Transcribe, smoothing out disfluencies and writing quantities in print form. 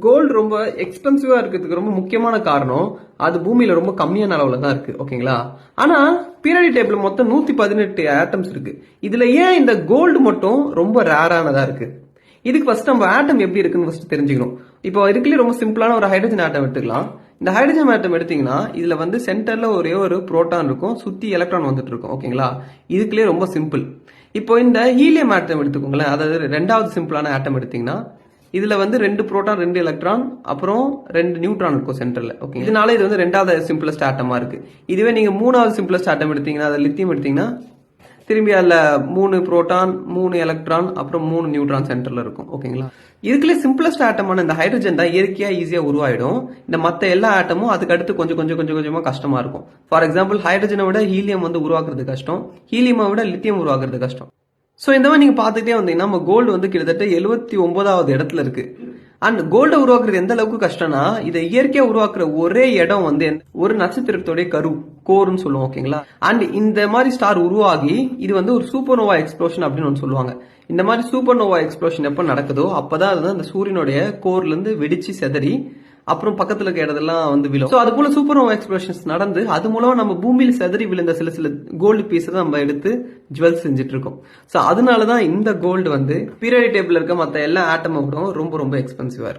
Gold ரொம்ப எக்ஸ்பென்சிவா இருக்கிறதுக்கு ரொம்ப முக்கியமான காரணம் அது பூமியில ரொம்ப கம்மியான அளவுல தான் இருக்கு. ஓகேங்களா? ஆனா பீரியாடிக் டேபிள் மொத்தம் 118 ஆட்டம்ஸ் இருக்கு. இதுல ஏன் இந்த கோல்டு மட்டும் ரொம்ப ரேரானதா இருக்கு? இதுக்கு ஃபர்ஸ்ட் நம்ம ஆட்டம் எப்படி இருக்குன்னு ஃபர்ஸ்ட் தெரிஞ்சுக்கணும். இப்போ இதுக்குள்ளே ரொம்ப சிம்பிளான ஒரு ஹைட்ரஜன் ஆட்டம் எடுத்துக்கலாம். இந்த ஹைட்ரஜன் ஆட்டம் எடுத்தீங்கன்னா இதுல வந்து சென்டர்ல ஒரே ஒரு புரோட்டான் இருக்கும், சுத்தி எலக்ட்ரான் வந்துட்டு இருக்கும். ஓகேங்களா? இதுக்குள்ளே ரொம்ப சிம்பிள். இப்போ இந்த ஹீலியம் ஆட்டம் எடுத்துக்கோங்களேன், அதாவது ரெண்டாவது சிம்பிளான ஆட்டம் எடுத்தீங்கன்னா இதுல வந்து 2 புரோட்டான் 2 எலக்ட்ரான் அப்புறம் 2 நியூட்ரான் இருக்கும் சென்டர்ல. ஓகே, இதனால இது வந்து ரெண்டாவது சிம்பிளஸ்ட் ஆட்டமா இருக்கு. இதுவே நீங்க மூணாவது சிம்பிளஸ்ட் ஆட்டம் எடுத்தீங்கன்னா, அது லித்தியம் எடுத்தீங்கன்னா திரும்பி அதுல 3 புரோட்டான் 3 எலக்ட்ரான் அப்புறம் 3 நியூட்ரான் சென்டர்ல இருக்கும். ஓகேங்களா? இதுக்குள்ளே சிம்பிளஸ்ட் ஆட்டமான இந்த ஹைட்ரஜன் தான் இயற்கையா ஈஸியா உருவாயிடும். இந்த மத்த எல்லா ஆட்டமும் அதுக்கு அடுத்து கொஞ்சம் கொஞ்சம் கொஞ்சம் கொஞ்சமா கஷ்டமா இருக்கும். ஃபார் எக்ஸாம்பிள் ஹைட்ரஜனை விட ஹீலியம் வந்து உருவாக்குறது கஷ்டம், ஹீலியமை விட லித்தியம் உருவாக்குறது கஷ்டம். ஸோ இந்த மாதிரி நீங்க பாத்துக்கிட்டே வந்தீங்கன்னா நம்ம கோல்டு வந்து கிட்டத்தட்ட 79வது இடத்துல இருக்கு. அண்ட் கோல்டை உருவாக்குறது எந்த அளவுக்கு கஷ்டம்னா, இதை இயற்கையா உருவாக்குற ஒரே இடம் வந்து ஒரு நட்சத்திரத்தோடைய கரு கோர்னு சொல்லுவோம். ஓகேங்களா? அண்ட் இந்த மாதிரி ஸ்டார் உருவாகி இது வந்து ஒரு சூப்பர் நோவா எக்ஸ்ப்ளோஷன் அப்படின்னு ஒன்று சொல்லுவாங்க. இந்த மாதிரி சூப்பர் நோவா எக்ஸ்ப்ளோஷன் எப்ப நடக்குதோ அப்பதான் அது அந்த சூரியனுடைய கோர்ல இருந்து வெடிச்சு செதறி அப்புறம் பக்கத்துல இருக்க இடத்தெல்லாம் வந்து விழும். ஸோ அது போல சூப்பர் நோவா எக்ஸ்ப்ளோஷன்ஸ் நடந்து அது மூலமா நம்ம பூமியில செதறி விழுந்த சில சில கோல்டு பீஸ் தான் நம்ம எடுத்து ஜுவல்ஸ் செஞ்சுட்டு இருக்கோம். ஸோ அதனாலதான் இந்த கோல்டு வந்து பீரியாடிக் டேபிள்ல இருக்க மற்ற எல்லா ஆட்டமும் ரொம்ப ரொம்ப எக்ஸ்பென்சிவா இருக்கு.